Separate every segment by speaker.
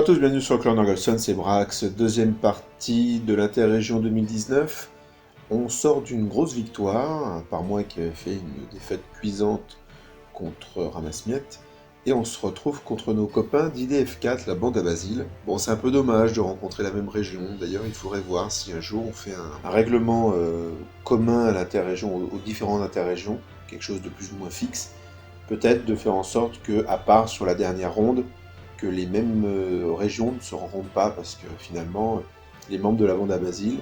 Speaker 1: à tous, bienvenue sur le Clan Orgelson, c'est Brax, deuxième partie de l'Interrégion 2019. On sort d'une grosse victoire, par moi qui avait fait une défaite cuisante contre Ramasmiette, et on se retrouve contre nos copains d'IDF4, la bande à Basile. Bon, c'est un peu dommage de rencontrer la même région, d'ailleurs il faudrait voir si un jour on fait un règlement commun à l'interrégion, aux différentes interrégions, quelque chose de plus ou moins fixe, peut-être de faire en sorte que, à part sur la dernière ronde, que les mêmes régions ne se rencontrent pas, parce que finalement, les membres de la bande à Basile,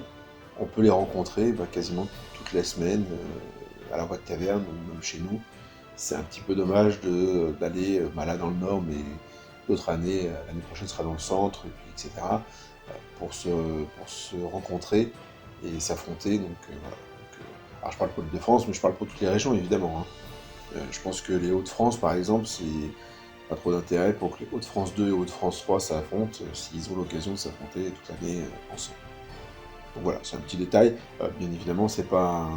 Speaker 1: on peut les rencontrer quasiment toutes les semaines, à la Boîte Taverne, ou même chez nous. C'est un petit peu dommage d'aller là dans le nord, mais l'autre année, l'année prochaine sera dans le centre, et puis, etc., pour se rencontrer et s'affronter. Donc, voilà. Alors je parle pour l'Île-de-France, mais je parle pour toutes les régions, évidemment. Je pense que les Hauts-de-France, par exemple, c'est pas trop d'intérêt pour que les Hauts-de-France 2 et Hauts-de-France 3 s'affrontent s'ils ont l'occasion de s'affronter toute l'année ensemble. Donc voilà, c'est un petit détail. Bien évidemment, c'est pas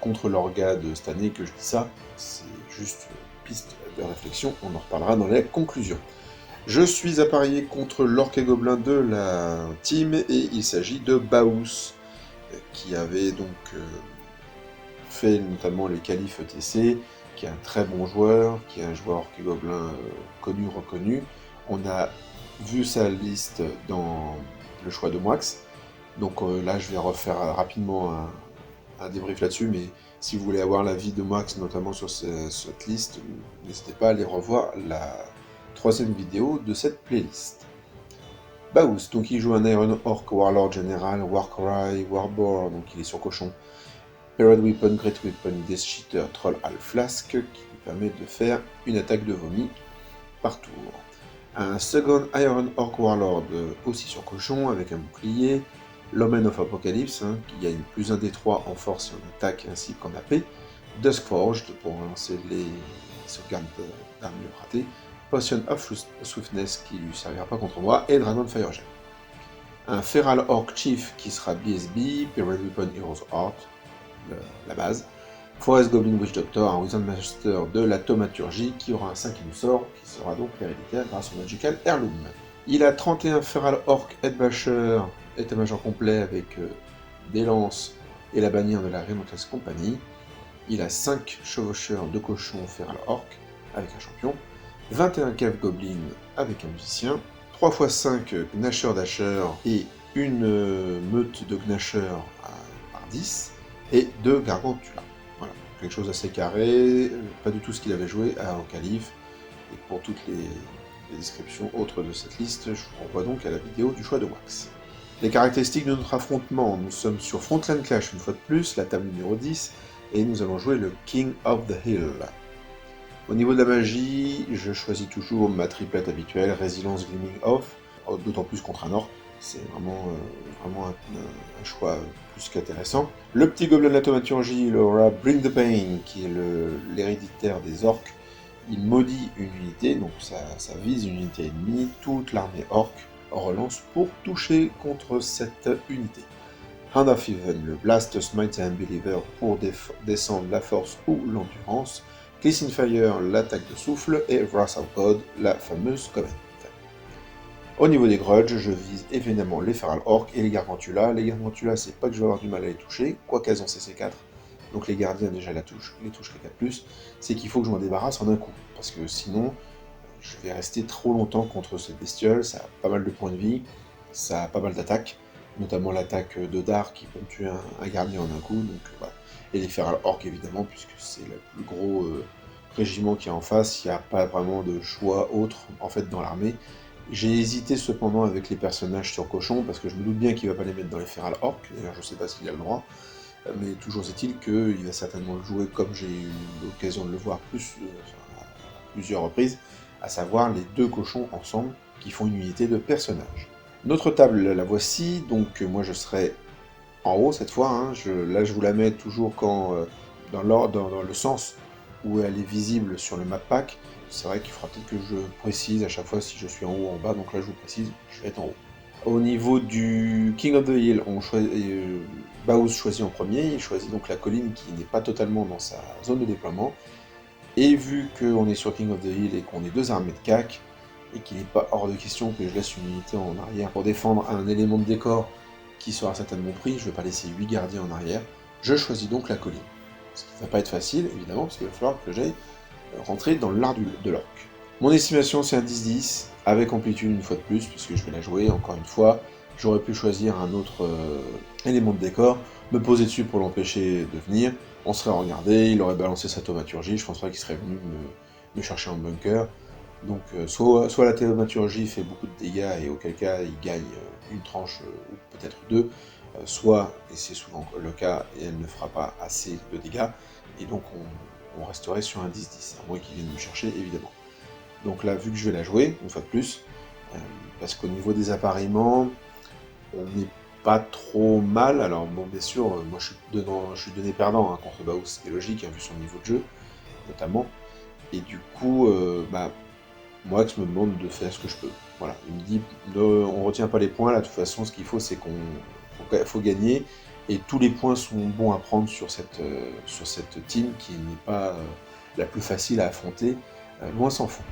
Speaker 1: contre l'orga de cette année que je dis ça, c'est juste une piste de réflexion, on en reparlera dans les conclusions. Je suis apparié contre l'Orc et Gobelin de la team, et il s'agit de Baous, qui avait donc fait notamment les qualifs ETC, qui est un très bon joueur, qui est un joueur Orc et Gobelin connu, reconnu. On a vu sa liste dans le choix de Moix, donc là je vais refaire rapidement un débrief là-dessus, mais si vous voulez avoir l'avis de Moix, notamment sur cette liste, n'hésitez pas à aller revoir la troisième vidéo de cette playlist. Baous, donc il joue un Iron Orc Warlord Général, Warcry, Warboar, donc il est sur cochon, Parade Weapon, Great Weapon, Death Cheater, Troll Half Flask, qui lui permet de faire une attaque de vomi par tour. Un Second Iron Orc Warlord, aussi sur cochon, avec un bouclier, l'Omen of Apocalypse, qui gagne plus 1 des 3 en force et en attaque ainsi qu'en AP, Duskforged pour lancer les sauvegardes d'armure ratées, Potion of Swiftness qui lui servira pas contre moi, et Dragon Firegem. Un Feral Orc Chief qui sera BSB, Pirate Weapon Heroes Art, la base, Forest Goblin Witch Doctor, un Wizard Master de la thaumaturgie qui aura un 5e sort, qui sera donc héréditaire grâce au Magical Heirloom. Il a 31 Feral Orc Headbasher, état-major complet avec des lances et la bannière de la Remontress Company. Il a 5 chevaucheurs de cochons Feral Orc avec un champion, 21 Cave Goblin avec un musicien, 3x5 Gnasher Dasher et une meute de Gnasher par 10, et 2 Gargantula. Voilà, quelque chose assez carré, pas du tout ce qu'il avait joué au Calife, et pour toutes les descriptions autres de cette liste, je vous renvoie donc à la vidéo du choix de Wax. Les caractéristiques de notre affrontement, nous sommes sur Frontline Clash une fois de plus, la table numéro 10, et nous allons jouer le King of the Hill. Au niveau de la magie, je choisis toujours ma triplette habituelle, Résilience Gleaming Off, d'autant plus contre un orc, c'est vraiment un choix plus qu'intéressant. Le petit gobelin de la thaumaturgie, il aura Bring the Pain, qui est l'héréditaire des orques. Il maudit une unité, donc ça vise une unité ennemie, toute l'armée orc relance pour toucher contre cette unité. Hand of Even, le Blast, Smite et Unbeliever pour descendre la force ou l'endurance. Glisten Fire, l'attaque de souffle, et Wrath of God, la fameuse Covenant. Au niveau des grudges, je vise évidemment les Feral Orcs et les Gargantula. Les Gargantula, c'est pas que je vais avoir du mal à les toucher, quoi qu'elles ont CC4, donc les gardiens déjà les touchent les 4+, c'est qu'il faut que je m'en débarrasse en un coup, parce que sinon, je vais rester trop longtemps contre cette bestiole, ça a pas mal de points de vie, ça a pas mal d'attaques, notamment l'attaque de Dar qui peut tuer un gardien en un coup, donc voilà. Et les Feral Orcs évidemment, puisque c'est le plus gros régiment qui est en face, il n'y a pas vraiment de choix autre en fait dans l'armée. J'ai hésité cependant avec les personnages sur cochon, parce que je me doute bien qu'il va pas les mettre dans les Feral Orcs, d'ailleurs je sais pas s'il a le droit, mais toujours est-il qu'il va certainement le jouer comme j'ai eu l'occasion de le voir à plusieurs reprises, à savoir les 2 cochons ensemble qui font une unité de personnage. Notre table, la voici, donc moi je serai en haut cette fois, là je vous la mets toujours dans le sens où elle est visible sur le map pack. C'est vrai qu'il faudra peut-être que je précise à chaque fois si je suis en haut ou en bas, donc là je vous précise, je vais être en haut. Au niveau du King of the Hill, Baous choisit en premier, il choisit donc la colline qui n'est pas totalement dans sa zone de déploiement, et vu qu'on est sur King of the Hill et qu'on est 2 armées de CAC, et qu'il n'est pas hors de question que je laisse une unité en arrière pour défendre un élément de décor qui sera certainement pris, je ne vais pas laisser 8 gardiens en arrière, je choisis donc la colline. Ce qui ne va pas être facile, évidemment, parce qu'il va falloir que j'aille rentrer dans l'art de l'orc. Mon estimation, c'est un 10-10, avec amplitude une fois de plus, puisque je vais la jouer, encore une fois. J'aurais pu choisir un autre élément de décor, me poser dessus pour l'empêcher de venir, on serait regardé, il aurait balancé sa thaumaturgie, je pense pas qu'il serait venu me chercher en bunker. Donc soit la thaumaturgie fait beaucoup de dégâts, et auquel cas il gagne une tranche, ou peut-être deux, soit, et c'est souvent le cas, et elle ne fera pas assez de dégâts, et donc on resterait sur un 10-10, à moins qu'il vienne me chercher, évidemment. Donc là, vu que je vais la jouer, une fois de plus, parce qu'au niveau des appareillements, on n'est pas trop mal. Alors bon, bien sûr, moi je suis donné perdant contre Baus, ce qui est logique, vu son niveau de jeu, notamment. Et du coup, moi, je me demande de faire ce que je peux. Voilà, il me dit, on retient pas les points, là, de toute façon, ce qu'il faut, c'est faut gagner, et tous les points sont bons à prendre sur cette team, qui n'est pas la plus facile à affronter, loin s'en faut.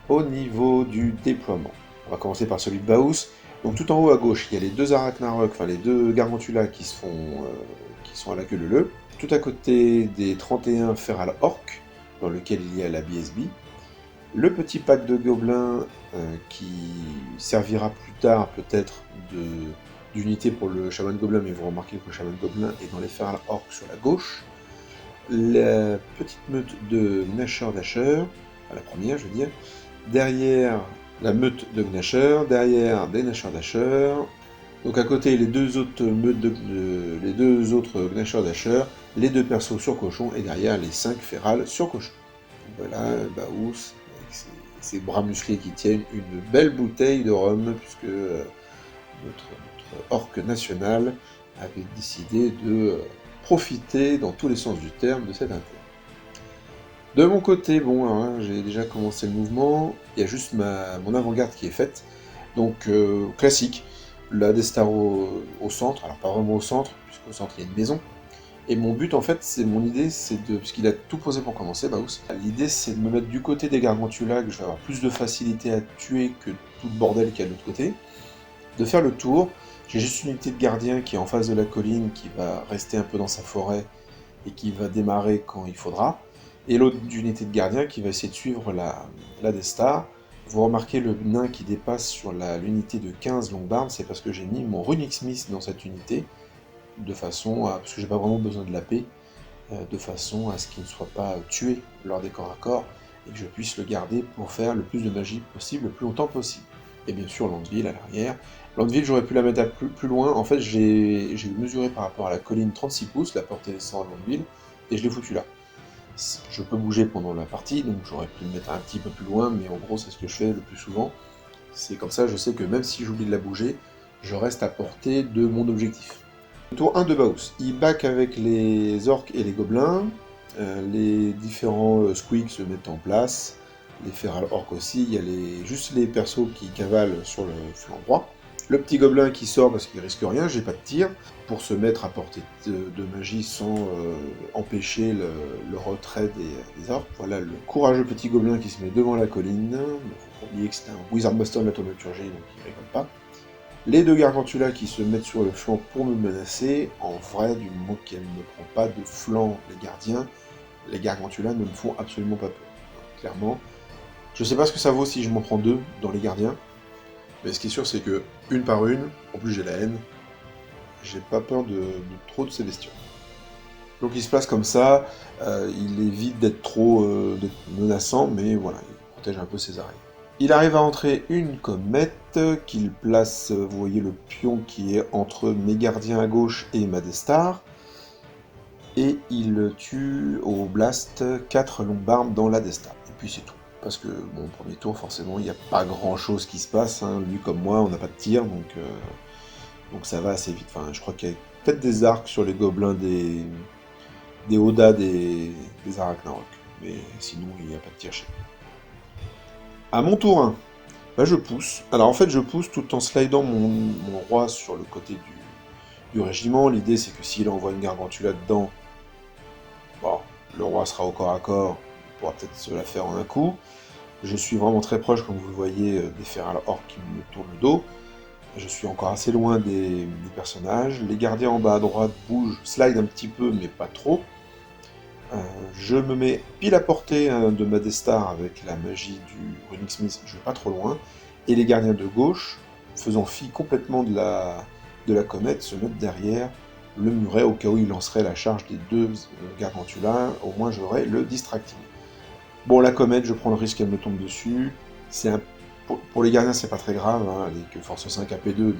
Speaker 1: Au niveau du déploiement, on va commencer par celui de Baus. Donc tout en haut à gauche, il y a les deux Arachnarok, enfin les deux Gargantulas qui sont à la queue leu. Tout à côté des 31 Feral Orc, dans lequel il y a la BSB. Le petit pack de gobelins qui servira plus tard peut-être d'unité pour le Shaman Gobelin, mais vous remarquez que le Shaman Gobelin est dans les Feral Orcs sur la gauche. La petite meute de Gnasher Dasher, la première je veux dire. Derrière la meute de Gnasher, derrière des Gnasher Dasher. Donc à côté les deux autres les deux autres Gnasher Dasher, les deux persos sur cochon, et derrière les 5 Feral sur cochon. Voilà, Baus, avec ses bras musclés qui tiennent une belle bouteille de rhum, puisque notre orc national avait décidé de profiter dans tous les sens du terme de cet intérêt. De mon côté, bon, hein, j'ai déjà commencé le mouvement, il y a juste mon avant-garde qui est faite, donc classique, la Destar au centre, alors pas vraiment au centre, puisqu'au centre il y a une maison, et mon but en fait, mon idée c'est de, puisqu'il a tout posé pour commencer, Baus, l'idée c'est de me mettre du côté des Gargantulas, que je vais avoir plus de facilité à tuer que tout le bordel qu'il y a de l'autre côté, de faire le tour. J'ai juste une unité de gardien qui est en face de la colline, qui va rester un peu dans sa forêt, et qui va démarrer quand il faudra, et l'autre unité de gardien qui va essayer de suivre la Destar. Vous remarquez le nain qui dépasse sur l'unité de 15 Longbard, c'est parce que j'ai mis mon Runic Smith dans cette unité, de façon à, parce que j'ai pas vraiment besoin de la paix, de façon à ce qu'il ne soit pas tué lors des corps à corps, et que je puisse le garder pour faire le plus de magie possible, le plus longtemps possible. Et bien sûr Landville à l'arrière. Landville, j'aurais pu la mettre plus loin. En fait, j'ai mesuré par rapport à la colline 36 pouces, la portée des sorts de Landville, et je l'ai foutu là. Je peux bouger pendant la partie, donc j'aurais pu le mettre un petit peu plus loin, mais en gros, c'est ce que je fais le plus souvent. C'est comme ça, je sais que même si j'oublie de la bouger, je reste à portée de mon objectif. Tour 1 de Baus. Il back avec les orques et les gobelins. Les différents squeaks se mettent en place. Les feral orcs aussi. Il y a juste les persos qui cavalent sur le flanc droit. Le petit gobelin qui sort parce qu'il risque rien, j'ai pas de tir, pour se mettre à portée de magie sans empêcher le retrait des orques. Voilà le courageux petit gobelin qui se met devant la colline. Il faut pas oublier que c'est un Wizard Master de la thaumaturgie, donc il rigole pas. Les deux Gargantulas qui se mettent sur le flanc pour me menacer. En vrai, du moment qu'elle ne prend pas de flanc les gardiens, les Gargantulas ne me font absolument pas peur. Donc, clairement, je sais pas ce que ça vaut si je m'en prends deux dans les gardiens. Mais ce qui est sûr, c'est que, une par une, en plus j'ai la haine, j'ai pas peur de trop de ces bestioles. Donc il se place comme ça, il évite d'être trop menaçant, mais voilà, il protège un peu ses arrêts. Il arrive à entrer une comète qu'il place, vous voyez le pion qui est entre mes gardiens à gauche et ma Destar, et il tue au blast 4 longbarbs dans la Destar. Et puis c'est tout. Parce que, bon, premier tour, forcément, il n'y a pas grand-chose qui se passe. Hein. Lui comme moi, on n'a pas de tir, donc ça va assez vite. Enfin, je crois qu'il y a peut-être des arcs sur les gobelins des Oda des Arachnarok. Mais sinon, il n'y a pas de tir chez lui. À mon tour 1, je pousse. Alors en fait, je pousse tout en slidant mon roi sur le côté du régiment. L'idée, c'est que s'il envoie une Gargantula dedans, bon, le roi sera au corps à corps, il pourra peut-être se la faire en un coup. Je suis vraiment très proche, comme vous le voyez, des Feral Orcs qui me tournent le dos. Je suis encore assez loin des personnages. Les gardiens en bas à droite bougent, slide un petit peu, mais pas trop. Je me mets pile à portée de ma Death-Star avec la magie du Runic Smith, je vais pas trop loin. Et les gardiens de gauche, faisant fi complètement de la comète, se mettent derrière le muret au cas où il lancerait la charge des deux Gargantula. Au moins j'aurai le distracting. Bon, la comète, je prends le risque qu'elle me tombe dessus. Pour les gardiens, c'est pas très grave, hein, elle est que force 5 AP2, donc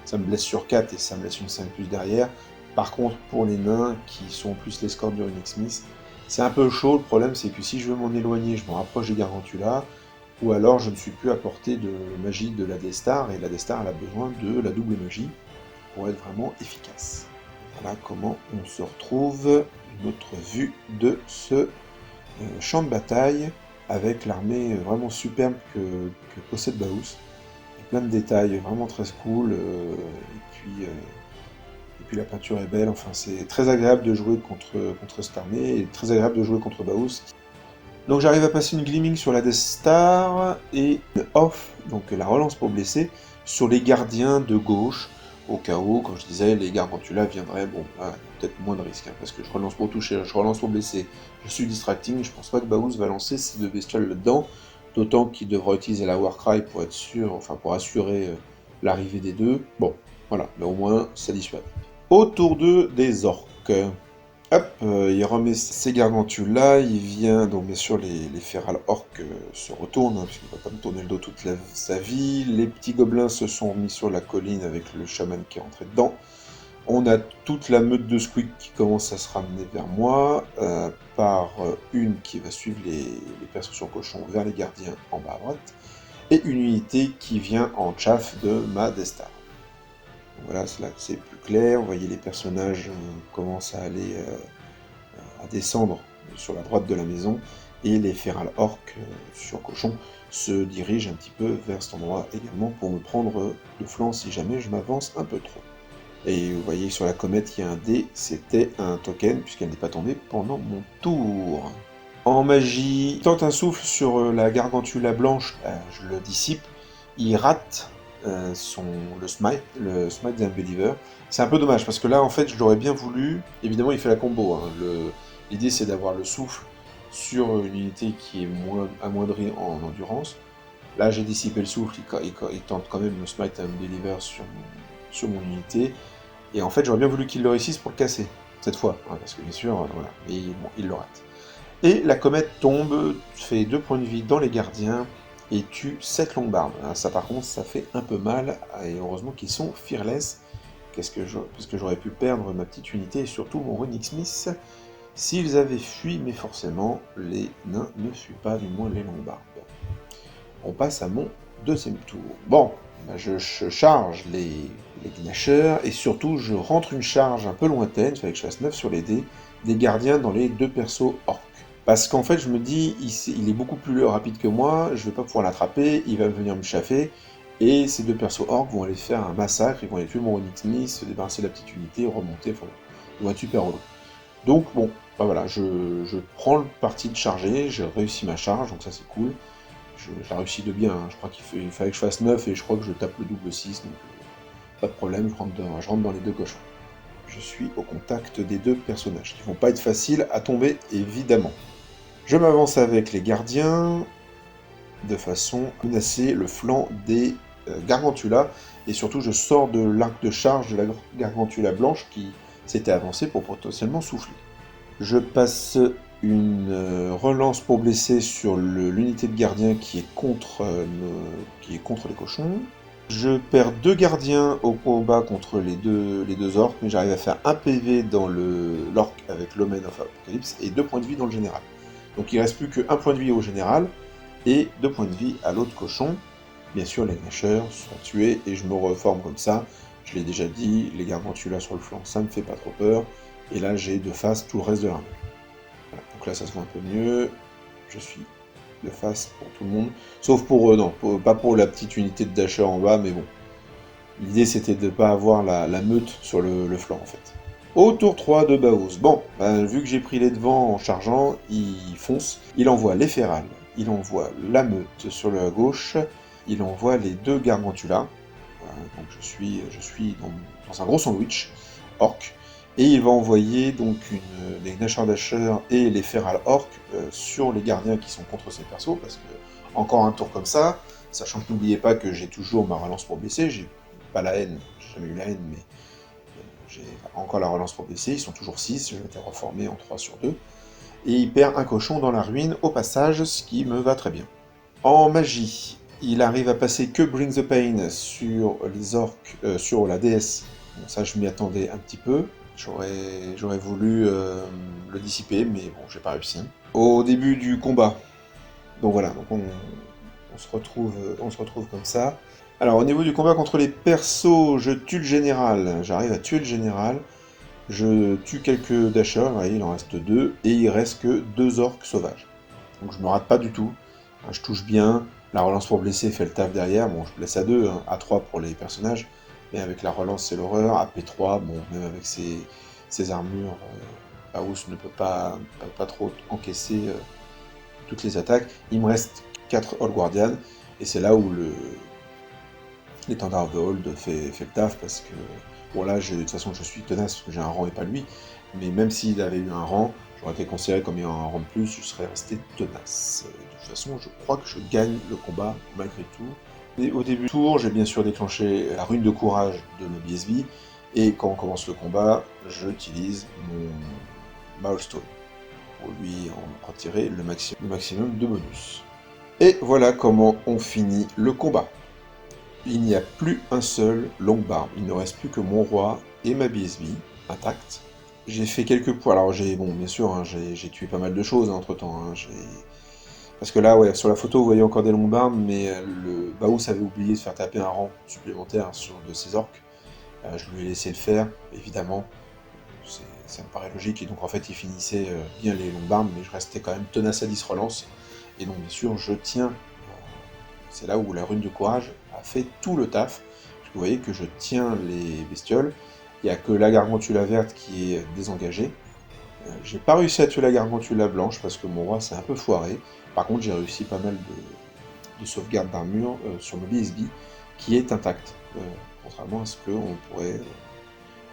Speaker 1: ça me blesse sur 4 et ça me laisse une 5 plus derrière. Par contre, pour les nains, qui sont plus l'escorte du Runic Smith, c'est un peu chaud. Le problème, c'est que si je veux m'en éloigner, je me rapproche des Gargantula, ou alors je ne suis plus à portée de magie de la Death-Star, et la Death-Star, elle a besoin de la double magie pour être vraiment efficace. Voilà comment on se retrouve, une autre vue de ce champ de bataille, avec l'armée vraiment superbe que possède Baus. Il y a plein de détails vraiment très cool, et puis la peinture est belle, enfin c'est très agréable de jouer contre cette armée, et très agréable de jouer contre Baus. Donc j'arrive à passer une Gleaming sur la Death Star, et une off, donc la relance pour blesser, sur les gardiens de gauche, au cas où, comme je disais, les Gargantula viendraient, bon, là, peut-être moins de risques, hein, parce que je relance pour toucher, je relance pour blesser, je suis distracting, je pense pas que Baus va lancer ces deux bestioles là-dedans, d'autant qu'il devra utiliser la Warcry pour être sûr, enfin pour assurer l'arrivée des deux. Bon, voilà, mais au moins ça dissuade. Autour d'eux, des orques. Hop, il remet ses Gargantulas, il vient, donc bien sûr les Feral Orcs se retournent, hein, puisqu'il ne va pas me tourner le dos toute sa vie. Les petits gobelins se sont mis sur la colline avec le chaman qui est rentré dedans. On a toute la meute de Squeak qui commence à se ramener vers moi, par une qui va suivre les perceptions cochons vers les gardiens en bas à droite, et une unité qui vient en chaff de ma Death-Star. Voilà, là c'est plus clair, vous voyez les personnages commencent à aller à descendre sur la droite de la maison, et les Feral Orcs sur cochon se dirigent un petit peu vers cet endroit également pour me prendre le flanc si jamais je m'avance un peu trop. Et vous voyez que sur la comète il y a un dé, c'était un token puisqu'elle n'est pas tombée pendant mon tour. En magie, tente un souffle sur la Gargantula blanche, je le dissipe, il rate le smite des Unbelievers. C'est un peu dommage parce que là en fait je l'aurais bien voulu, évidemment il fait la combo, hein. L'idée c'est d'avoir le souffle sur une unité qui est moins amoindrie en endurance. Là j'ai dissipé le souffle, il tente quand même le smite Unbeliever sur mon unité, et en fait j'aurais bien voulu qu'il le réussisse pour le casser, cette fois, hein, parce que bien sûr, voilà, mais bon, il le rate. Et la comète tombe, fait 2 points de vie dans les gardiens, et tue 7 longbarbs. Ça par contre, ça fait un peu mal, et heureusement qu'ils sont fearless, parce que j'aurais pu perdre ma petite unité, et surtout mon Runic Smith, s'ils avaient fui, mais forcément, les nains ne fuient pas, du moins les longbarbs. On passe à mon deuxième tour. Bon, bah je charge les gnashers, et surtout je rentre une charge un peu lointaine, il fallait que je fasse 9 sur les dés, des gardiens dans les 2 persos orques. Parce qu'en fait, je me dis, il est beaucoup plus rapide que moi, je vais pas pouvoir l'attraper, il va venir me chaffer, et ces 2 persos orques vont aller faire un massacre, ils vont aller tuer mon Runic Smith, se débarrasser de la petite unité, remonter, enfin, ils vont être super relou. Donc bon, bah voilà, je prends le parti de charger, j'ai réussi ma charge, donc ça c'est cool. Je la réussis de bien, hein. Je crois qu'il fallait que je fasse 9, et je crois que je tape le double 6, donc pas de problème, je rentre dans les 2 cochons. Je suis au contact des 2 personnages, qui vont pas être faciles à tomber, évidemment. Je m'avance avec les gardiens, de façon à menacer le flanc des Gargantula, et surtout je sors de l'arc de charge de la Gargantula blanche qui s'était avancée pour potentiellement souffler. Je passe une relance pour blesser sur l'unité de gardien qui est contre les cochons. Je perds 2 gardiens au combat contre les deux orques, mais j'arrive à faire 1 PV dans l'orc avec l'Omen of Apocalypse, et 2 points de vie dans le général. Donc il reste plus que 1 point de vie au général, et 2 points de vie à l'autre cochon. Bien sûr, les gnashers sont tués, et je me reforme comme ça. Je l'ai déjà dit, les Gargantula sur le flanc, ça me fait pas trop peur. Et là, j'ai de face tout le reste de l'armée. Voilà, donc là, ça se voit un peu mieux. Je suis de face pour tout le monde. Sauf pour eux, non, pas pour la petite unité de dasher en bas, mais bon. L'idée, c'était de ne pas avoir la meute sur le flanc, en fait. Au tour 3 de Baus. Bon, vu que j'ai pris les devants en chargeant, il fonce. Il envoie les Feral. il envoie la meute sur la gauche, il envoie les 2 Gargantulas. Donc je suis dans un gros sandwich orc, et il va envoyer donc les Gnasher Dasher et les Feral Orc sur les gardiens qui sont contre ces persos, parce que encore un tour comme ça, sachant que n'oubliez pas que j'ai toujours ma relance pour blesser, j'ai pas la haine, j'ai jamais eu la haine, mais j'ai encore la relance pour blesser, ils sont toujours 6, je m'étais reformé en 3 sur 2, et il perd un cochon dans la ruine au passage, ce qui me va très bien. En magie, il arrive à passer que Bring the Pain sur les orques, sur la déesse. Bon, ça, je m'y attendais un petit peu. J'aurais voulu le dissiper, mais bon, j'ai pas réussi. Au début du combat, donc voilà, donc on se retrouve comme ça. Alors, au niveau du combat contre les persos, je tue le général. J'arrive à tuer le général. Je tue quelques dashers, ouais, il en reste 2, et il reste que 2 orques sauvages. Donc je me rate pas du tout. Je touche bien, la relance pour blesser fait le taf derrière, bon je blesse à 2, hein, à 3 pour les personnages, mais avec la relance c'est l'horreur, à P3, bon même avec ses armures, Baus ne peut pas trop encaisser toutes les attaques. Il me reste 4 Old Guardians, et c'est là où l'étendard de Hold fait le taf, parce que, bon là de toute façon je suis tenace, parce que j'ai un rang et pas lui, mais même s'il avait eu un rang, j'aurais été considéré comme ayant un rang de plus, je serais resté tenace. De toute façon, je crois que je gagne le combat malgré tout. Et au début du tour, j'ai bien sûr déclenché la rune de courage de ma BSB, et quand on commence le combat, j'utilise mon Milestone pour lui en tirer le maximum de bonus. Et voilà comment on finit le combat. Il n'y a plus un seul Longbarb, il ne reste plus que mon roi et ma BSB intacts. J'ai fait quelques points, alors bon, bien sûr, hein, j'ai tué pas mal de choses entre temps, hein, parce que là, ouais, sur la photo, vous voyez encore des Longbarbs, mais le Baus avait oublié de faire taper un rang supplémentaire sur de ses orques. Je lui ai laissé le faire, évidemment, ça me paraît logique, et donc en fait, il finissait bien les Longbarbs, mais je restais quand même tenace à 10 relances, et donc bien sûr, je tiens, c'est là où la rune de courage a fait tout le taf, parce que vous voyez que je tiens les bestioles. Il n'y a que la Gargantula verte qui est désengagée. J'ai pas réussi à tuer la Gargantula blanche parce que mon roi s'est un peu foiré. Par contre, j'ai réussi pas mal de sauvegarde d'armure sur ma BSB qui est intacte. Contrairement à ce qu'on pourrait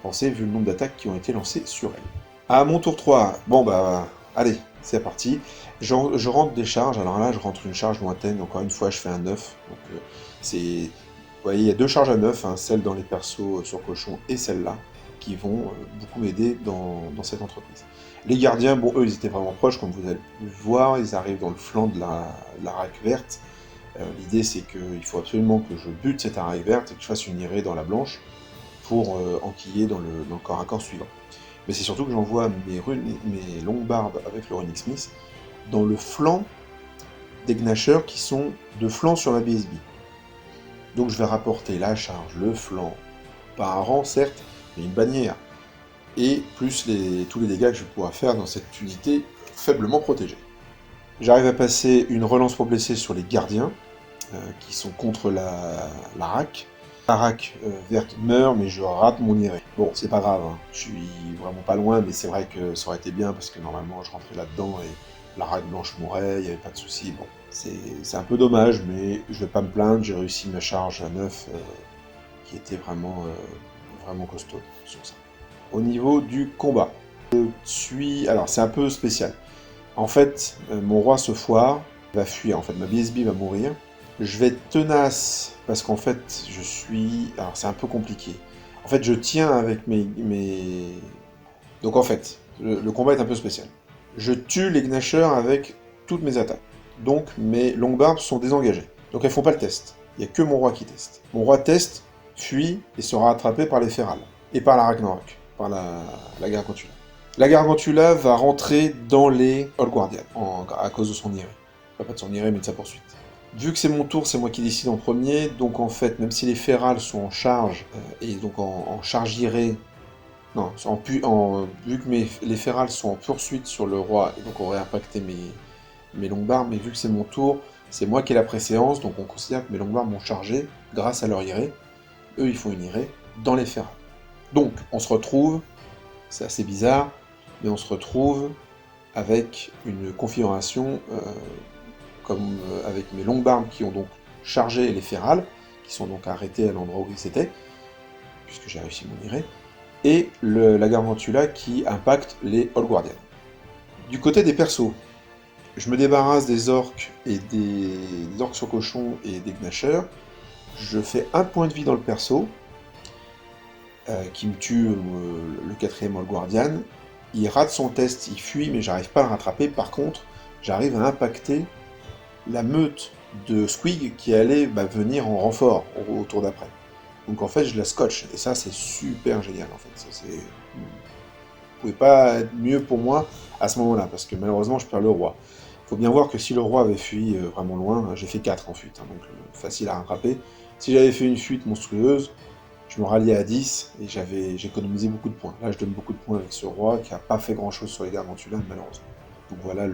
Speaker 1: penser vu le nombre d'attaques qui ont été lancées sur elle. À mon tour 3, bon bah allez, c'est parti. Je rentre des charges, alors là je rentre une charge lointaine, encore une fois je fais un 9. Donc c'est. Vous voyez, il y a 2 charges à 9, hein, celle dans les persos sur cochon et celle-là, qui vont beaucoup m'aider dans cette entreprise. Les gardiens, bon, eux, ils étaient vraiment proches, comme vous avez pu le voir, ils arrivent dans le flanc de la raque verte. L'idée, c'est qu'il faut absolument que je bute cette raque verte et que je fasse une irée dans la blanche pour enquiller dans le corps à corps suivant. Mais c'est surtout que j'envoie mes longues barbes avec le Running Smith dans le flanc des Gnashers qui sont de flanc sur ma BSB. Donc je vais rapporter la charge, le flanc, pas un rang certes, mais une bannière, et plus tous les dégâts que je vais pouvoir faire dans cette unité faiblement protégée. J'arrive à passer une relance pour blesser sur les gardiens, qui sont contre la rack. La rack verte meurt, mais je rate mon irée. Bon, c'est pas grave, hein. Je suis vraiment pas loin, mais c'est vrai que ça aurait été bien, parce que normalement je rentrais là-dedans, et la rack blanche mourait, il n'y avait pas de souci. Bon, c'est un peu dommage, mais je vais pas me plaindre, j'ai réussi ma charge à 9, qui était vraiment costaud sur ça. Au niveau du combat, alors c'est un peu spécial. En fait, mon roi se foire, va fuir, en fait ma BSB va mourir. Je vais être tenace, parce qu'en fait, alors c'est un peu compliqué. En fait, je tiens avec mes... Donc en fait, le combat est un peu spécial. Je tue les Gnashers avec toutes mes attaques. Donc mes longues barbes sont désengagées. Donc elles font pas le test. Il n'y a que mon roi qui teste. Mon roi teste, fuit et sera attrapé par les Feral. Et par la Ragnarok, par la Gargantula. La Gargantula va rentrer dans les Old Guardians, à cause de son irée. Pas de son irée, mais de sa poursuite. Vu que c'est mon tour, c'est moi qui décide en premier, donc en fait, même si les Feral sont en charge, et donc en charge irée, non, vu que les Feral sont en poursuite sur le roi, et donc aurait impacté mes longues barbes, mais vu que c'est mon tour, c'est moi qui ai la préséance, donc on considère que mes longues barbes m'ont chargé grâce à leur irée. Eux, ils font une irée dans les Feral. Donc, on se retrouve, c'est assez bizarre, mais on se retrouve avec une configuration comme avec mes longues barbes qui ont donc chargé les férales, qui sont donc arrêtés à l'endroit où ils étaient, puisque j'ai réussi mon iré, et la Gargantula qui impacte les Old Guardians. Du côté des persos, je me débarrasse des orques et des orques sur cochon et des gnashers. Je fais un point de vie dans le perso, qui me tue le 4ème Old Guardian. Il rate son test, il fuit, mais j'arrive pas à le rattraper. Par contre, j'arrive à impacter la meute de Squig qui allait venir en renfort au tour d'après. Donc en fait, je la scotche, et ça, c'est super génial, en fait. Ça pouvait pas être mieux pour moi à ce moment-là, parce que malheureusement, je perds le roi. Il faut bien voir que si le roi avait fui vraiment loin, j'ai fait 4 en fuite, hein, donc facile à rattraper. Si j'avais fait une fuite monstrueuse, je me ralliais à 10, et j'ai économisé beaucoup de points. Là, je donne beaucoup de points avec ce roi, qui a pas fait grand-chose sur les Gargantulas, malheureusement. Donc voilà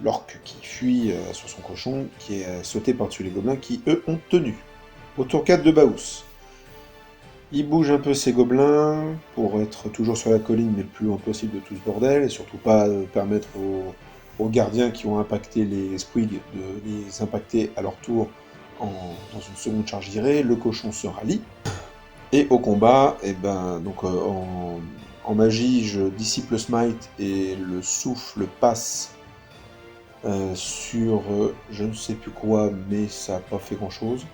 Speaker 1: l'orque qui fuit sur son cochon, qui est sauté par-dessus les gobelins, qui, eux, ont tenu. Au tour 4 de Baous. Il bouge un peu ses gobelins pour être toujours sur la colline, mais le plus loin possible de tout ce bordel, et surtout pas permettre aux gardiens qui ont impacté les squigs de les impacter à leur tour dans une seconde charge d'irée. Le cochon se rallie. Et au combat, donc en magie, je dissipe le smite et le souffle passe sur je ne sais plus quoi, mais ça n'a pas fait grand chose.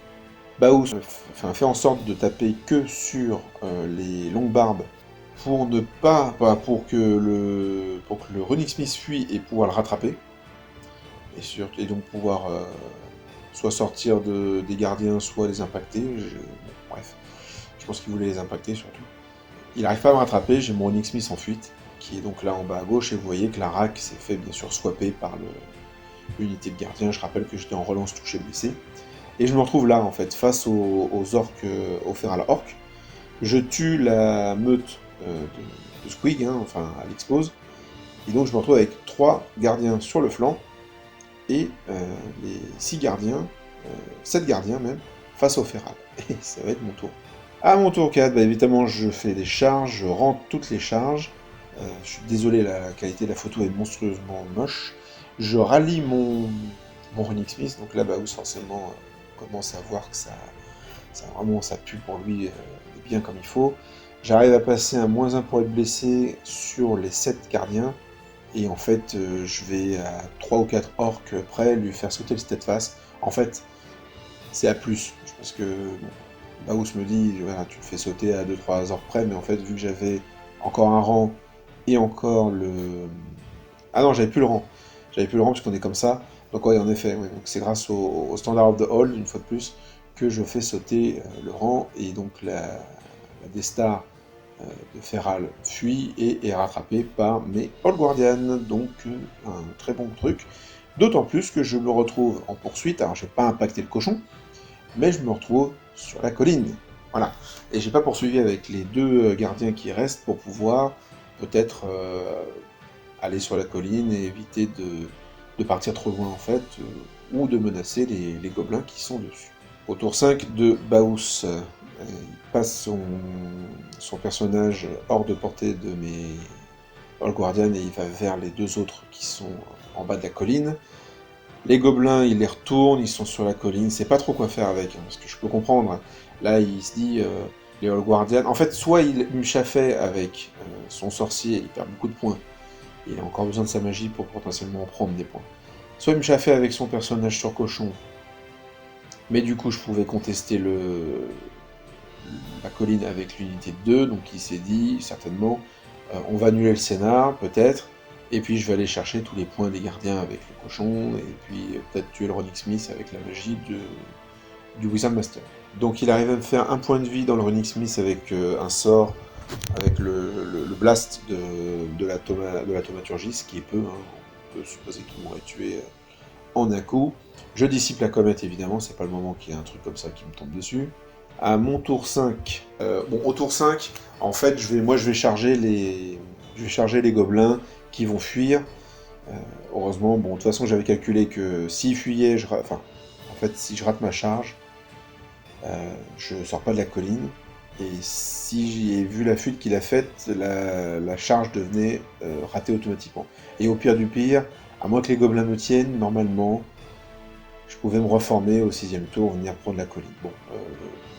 Speaker 1: Baous fait en sorte de taper que sur les longues barbes pour ne pas, pour que le Runic Smith fuit et pouvoir le rattraper, et donc pouvoir soit sortir des gardiens, soit les impacter. Bref, je pense qu'il voulait les impacter surtout. Il n'arrive pas à me rattraper, j'ai mon Runic Smith en fuite, qui est donc là en bas à gauche, et vous voyez que la rack s'est fait bien sûr swapper par l'unité de gardien. Je rappelle que j'étais en relance touché blessé. Et je me retrouve là, en fait, face aux orques, aux feral orques. Je tue la meute de Squig, hein, enfin, elle explose. Et donc je me retrouve avec 3 gardiens sur le flanc, et les 6 gardiens, 7 gardiens même, face au feral. Et ça va être mon tour. À mon tour 4, évidemment, je fais des charges, je rentre toutes les charges. Je suis désolé, la qualité de la photo est monstrueusement moche. Je rallie mon Runic Smith, donc là, Baous forcément commence à voir que ça pue pour lui bien comme il faut. J'arrive à passer un -1 pour être blessé sur les 7 gardiens, et en fait, je vais à 3 ou 4 orques près lui faire sauter le steadfast. En fait, c'est à plus, parce que Baous me dit, voilà, tu le fais sauter à 2-3 orques près, mais en fait, vu que j'avais encore un rang, et encore le... Ah non, j'avais plus le rang. J'avais plus le rang parce qu'on est comme ça. Donc ouais, en effet, ouais, c'est grâce au standard of the hold, une fois de plus, que je fais sauter le rang, et donc la Destar de Feral fuit et est rattrapée par mes Old Guardians. Donc un très bon truc. D'autant plus que je me retrouve en poursuite. Alors j'ai pas impacté le cochon, mais je me retrouve sur la colline. Voilà. Et j'ai pas poursuivi avec les 2 gardiens qui restent pour pouvoir peut-être aller sur la colline et éviter de partir trop loin en fait, ou de menacer les gobelins qui sont dessus. Au tour 5 de Baous, il passe son personnage hors de portée de mes Old Guardians, et il va vers les 2 autres qui sont en bas de la colline. Les gobelins, il les retourne, ils sont sur la colline, c'est pas trop quoi faire avec, hein, parce que je peux comprendre. Hein. Là, il se dit, les Old Guardians... En fait, soit il me chaffait avec son sorcier, il perd beaucoup de points, il a encore besoin de sa magie pour potentiellement en prendre des points. Soit il me chaffait avec son personnage sur cochon, mais du coup je pouvais contester la colline avec l'unité de 2, donc il s'est dit, certainement, on va annuler le scénar, peut-être, et puis je vais aller chercher tous les points des gardiens avec le cochon, et puis peut-être tuer le Runic Smith avec la magie du Wizard Master. Donc il arrive à me faire un point de vie dans le Runic Smith avec un sort, avec le blast de la thaumaturgie, ce qui est peu, hein. On peut supposer qu'il m'aurait tué en un coup. Je dissipe la comète, évidemment, c'est pas le moment qu'il y ait un truc comme ça qui me tombe dessus. À mon tour 5, au tour 5, en fait, je vais charger les gobelins qui vont fuir. Heureusement, bon, de toute façon, j'avais calculé que s'ils fuyaient, si je rate ma charge, je sors pas de la colline. Et si j'ai vu la fuite qu'il a faite, la charge devenait ratée automatiquement. Et au pire du pire, à moins que les gobelins me tiennent, normalement, je pouvais me reformer au 6e tour, venir prendre la colline. Bon,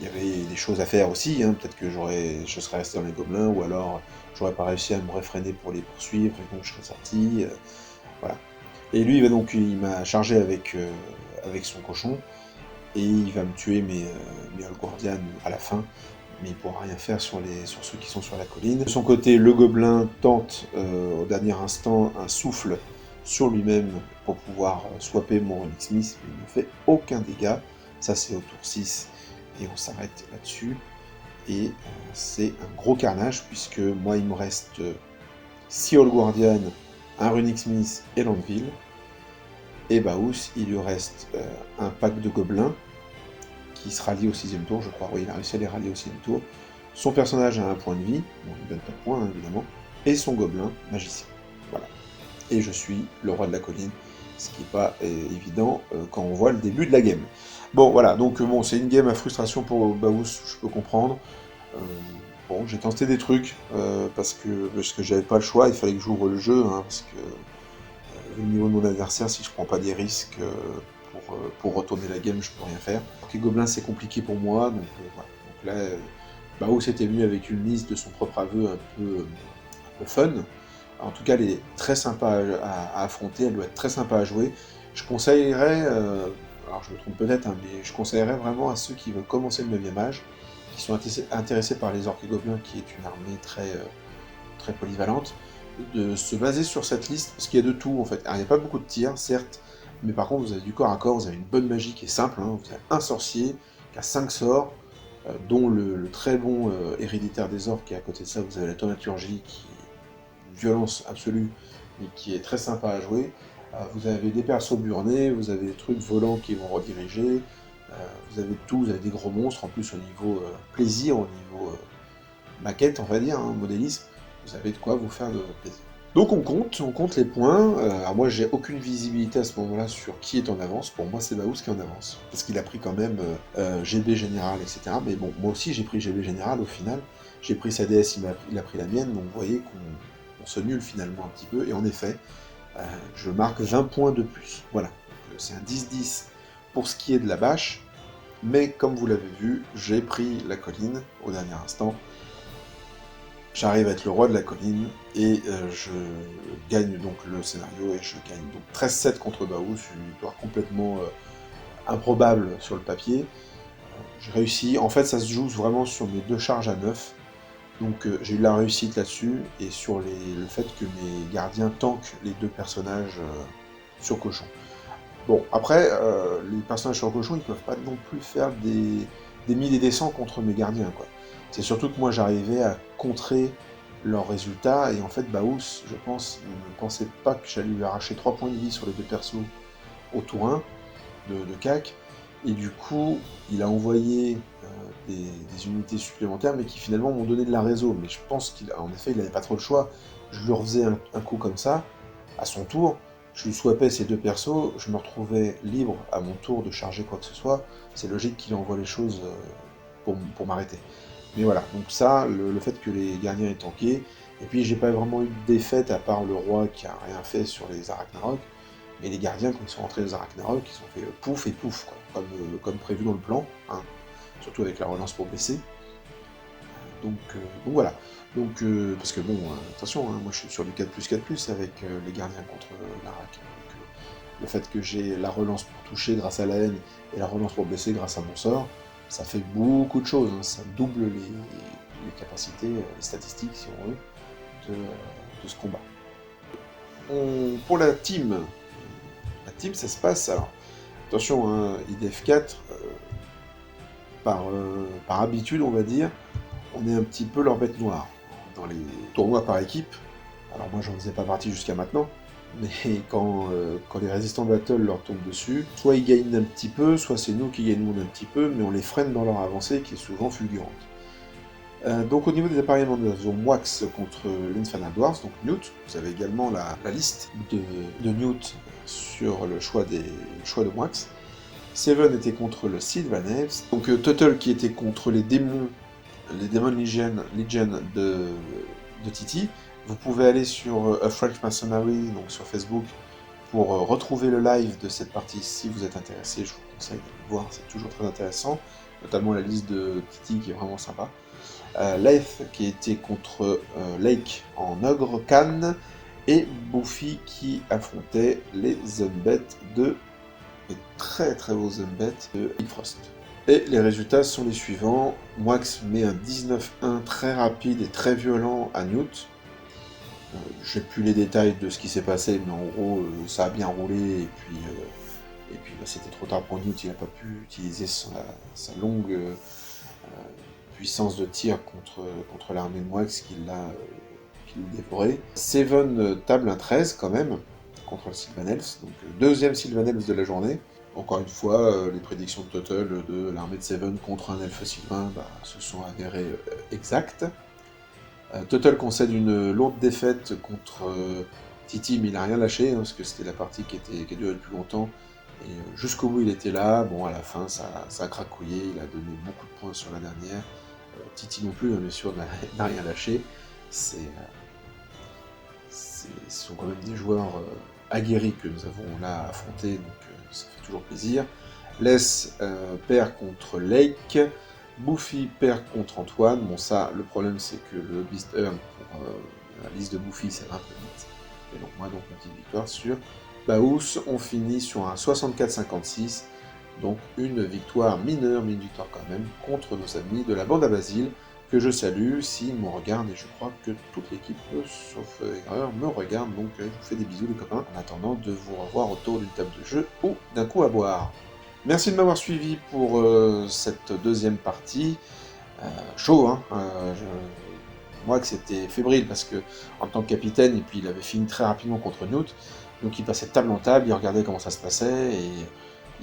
Speaker 1: il y avait des choses à faire aussi, hein. Peut-être que je serais resté dans les gobelins, ou alors j'aurais pas réussi à me réfréner pour les poursuivre, et donc je serais sorti, voilà. Et lui, donc, il m'a chargé avec son cochon, et il va me tuer mes Holgordian à la fin, mais il pourra rien faire sur ceux qui sont sur la colline. De son côté, le gobelin tente au dernier instant un souffle sur lui-même pour pouvoir swapper mon Runic Smith, mais il ne fait aucun dégât. Ça, c'est au tour 6, et on s'arrête là-dessus. Et c'est un gros carnage, puisque moi, il me reste 6 Holgordian, un Runic Smith et l'Anvil. Et Baous, il lui reste un pack de gobelins, qui se rallie au 6e tour, je crois. Oui, il a réussi à les rallier au 6e tour. Son personnage a un point de vie, bon, il ne donne pas de points, hein, évidemment, et son gobelin, magicien. Voilà. Et je suis le roi de la colline, ce qui n'est pas évident quand on voit le début de la game. Bon, voilà, donc bon, c'est une game à frustration pour Baous, je peux comprendre. Bon, j'ai tenté des trucs, parce que j'avais pas le choix, il fallait que j'ouvre le jeu, hein, parce que vu le niveau de mon adversaire, si je prends pas des risques pour retourner la game, je peux rien faire. Les gobelins, c'est compliqué pour moi, donc voilà. Donc là, Baous était venu avec une liste de son propre aveu un peu fun. En tout cas, elle est très sympa à affronter, elle doit être très sympa à jouer. Je conseillerais, alors je me trompe peut-être, hein, mais je conseillerais vraiment à ceux qui veulent commencer le 9e âge, qui sont intéressés par les orques et gobelins, qui est une armée très polyvalente, de se baser sur cette liste, parce qu'il y a de tout en fait. Alors, il n'y a pas beaucoup de tirs, certes, mais par contre vous avez du corps à corps, vous avez une bonne magie qui est simple, hein. Vous avez un sorcier qui a 5 sorts, dont le très bon héréditaire des orques, et à côté de ça vous avez la thaumaturgie qui est une violence absolue, mais qui est très sympa à jouer. Vous avez des persos burnés, vous avez des trucs volants qui vont rediriger, vous avez tout, vous avez des gros monstres, en plus au niveau plaisir, au niveau maquette, on va dire, hein, modélisme, vous avez de quoi vous faire de plaisir. Donc on compte les points. Alors moi j'ai aucune visibilité à ce moment-là sur qui est en avance. Pour moi c'est Baous qui est en avance, parce qu'il a pris quand même GB général, etc. Mais bon, moi aussi j'ai pris GB général au final. J'ai pris sa DS, il a pris la mienne, donc vous voyez qu'on se nul finalement un petit peu. Et en effet, je marque 20 points de plus. Voilà, c'est un 10-10 pour ce qui est de la bâche. Mais comme vous l'avez vu, j'ai pris la colline au dernier instant. J'arrive à être le roi de la colline, et je gagne donc le scénario, et je gagne donc 13-7 contre Baous, une victoire complètement improbable sur le papier. J'ai réussi, en fait ça se joue vraiment sur mes 2 charges à 9, donc j'ai eu la réussite là-dessus, et sur le fait que mes gardiens tankent les 2 personnages sur cochon. Bon, après, les personnages sur cochon, ils peuvent pas non plus faire des 1000 et des 100 contre mes gardiens, quoi. C'est surtout que moi j'arrivais à contrer leurs résultats, et en fait Baous, je pense, ne pensait pas que j'allais lui arracher 3 points de vie sur les 2 persos au tour 1 de CAC, et du coup il a envoyé des unités supplémentaires, mais qui finalement m'ont donné de la réseau, mais je pense qu'en effet il n'avait pas trop le choix. Je lui refaisais un coup comme ça, à son tour, je lui swappais ces 2 persos, je me retrouvais libre à mon tour de charger quoi que ce soit, c'est logique qu'il envoie les choses pour m'arrêter. Mais voilà, donc ça, le fait que les gardiens aient tanké, et puis j'ai pas vraiment eu de défaite à part le roi qui a rien fait sur les Arachnarok, mais les gardiens, quand ils sont rentrés aux Arachnarok, ils ont fait pouf et pouf, quoi, comme prévu dans le plan, hein, surtout avec la relance pour blesser. Donc voilà. Donc, parce que bon, attention, hein, moi je suis sur du 4+4+, avec les gardiens contre l'Arak. Donc le fait que j'ai la relance pour toucher grâce à la haine, et la relance pour blesser grâce à mon sort, ça fait beaucoup de choses, hein. Ça double les capacités, les statistiques, si on veut, de ce combat. Pour la team ça se passe, alors, attention, hein, IDF4, par habitude, on va dire, on est un petit peu leur bête noire. Dans les tournois par équipe, alors moi j'en faisais pas partie jusqu'à maintenant, mais quand les résistants battle leur tombent dessus, soit ils gagnent un petit peu, soit c'est nous qui gagnons un petit peu, mais on les freine dans leur avancée qui est souvent fulgurante. Donc au niveau des appareillements, nous avons Moax contre l'Infernal Dwarfs, donc Newt. Vous avez également la liste de Newt sur le choix de Moax. Seven était contre le Sylvaneves, donc Tuttle qui était contre les Demon Legion de Titi. Vous pouvez aller sur A French Masonry, donc sur Facebook, pour retrouver le live de cette partie, si vous êtes intéressé, je vous conseille de le voir, c'est toujours très intéressant, notamment la liste de Titi qui est vraiment sympa. Leith qui était contre Lake en ogre Khan, et Buffy qui affrontait les Unbet les très très beaux Unbet de Big Frost. Et les résultats sont les suivants. Moax met un 19-1 très rapide et très violent à Newt. J'ai plus les détails de ce qui s'est passé, mais en gros, ça a bien roulé, et puis bah, c'était trop tard pour Newt, il n'a pas pu utiliser sa longue puissance de tir contre l'armée de Moax qui l'a dévoré. Seven table un 13 quand même, contre le Sylvan Elves, donc deuxième Sylvan Elves de la journée. Encore une fois, les prédictions de Total de l'armée de Seven contre un elfe sylvain se sont avérées exactes. Total concède une lourde défaite contre Titi, mais il n'a rien lâché, hein, parce que c'était la partie qui a duré le plus longtemps. Et jusqu'au bout, il était là. Bon, à la fin, ça a cracouillé. Il a donné beaucoup de points sur la dernière. Titi non plus, hein, bien sûr, n'a rien lâché. Ce sont quand même des joueurs aguerris que nous avons là affrontés, donc ça fait toujours plaisir. Les perd contre Lake. Buffy perd contre Antoine. Bon, ça, le problème, c'est que le Beast Earn pour la liste de Buffy, ça va un peu vite. Et donc, moi, donc, une petite victoire sur Baous. On finit sur un 64-56. Donc, une victoire mineure, mais une victoire quand même, contre nos amis de la bande à Basile, que je salue s'ils me regardent. Et je crois que toute l'équipe, sauf erreur, me regarde. Donc, je vous fais des bisous, les copains, en attendant de vous revoir autour d'une table de jeu ou d'un coup à boire. Merci de m'avoir suivi pour cette deuxième partie. Chaud, hein. Moi, que c'était fébrile parce que, en tant que capitaine, et puis il avait fini très rapidement contre Newt, donc il passait de table en table, il regardait comment ça se passait, et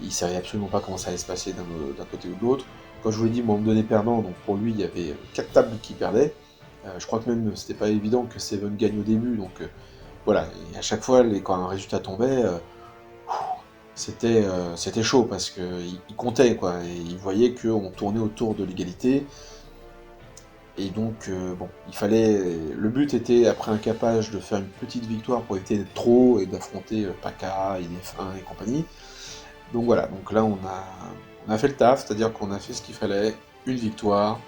Speaker 1: il savait absolument pas comment ça allait se passer d'un côté ou de l'autre. Quand je vous l'ai dit, moi, on me donnait perdant, donc pour lui, il y avait 4 tables qui perdaient. Je crois que même, c'était pas évident que Seven gagne au début, donc voilà. Et à chaque fois, quand un résultat tombait, c'était chaud parce qu'il comptait, quoi, et il voyait qu'on tournait autour de l'égalité. Et donc, bon, le but était, après un capage, de faire une petite victoire pour éviter d'être trop et d'affronter Paka, IDF1 et compagnie. Donc voilà, donc là on a fait le taf, c'est-à-dire qu'on a fait ce qu'il fallait, une victoire,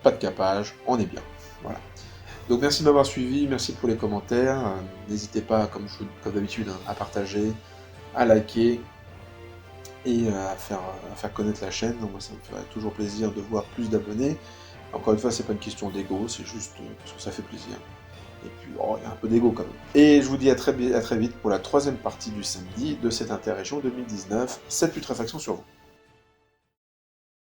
Speaker 1: pas de capage, on est bien. Voilà. Donc merci de m'avoir suivi, merci pour les commentaires, n'hésitez pas, comme d'habitude, hein, à partager, à liker, et à faire connaître la chaîne. Donc moi ça me ferait toujours plaisir de voir plus d'abonnés. Encore une fois, c'est pas une question d'ego, c'est juste parce que ça fait plaisir. Et puis, il y a un peu d'ego quand même. Et je vous dis à très vite pour la troisième partie du samedi de cette Interrégion 2019. Cette putréfaction sur vous.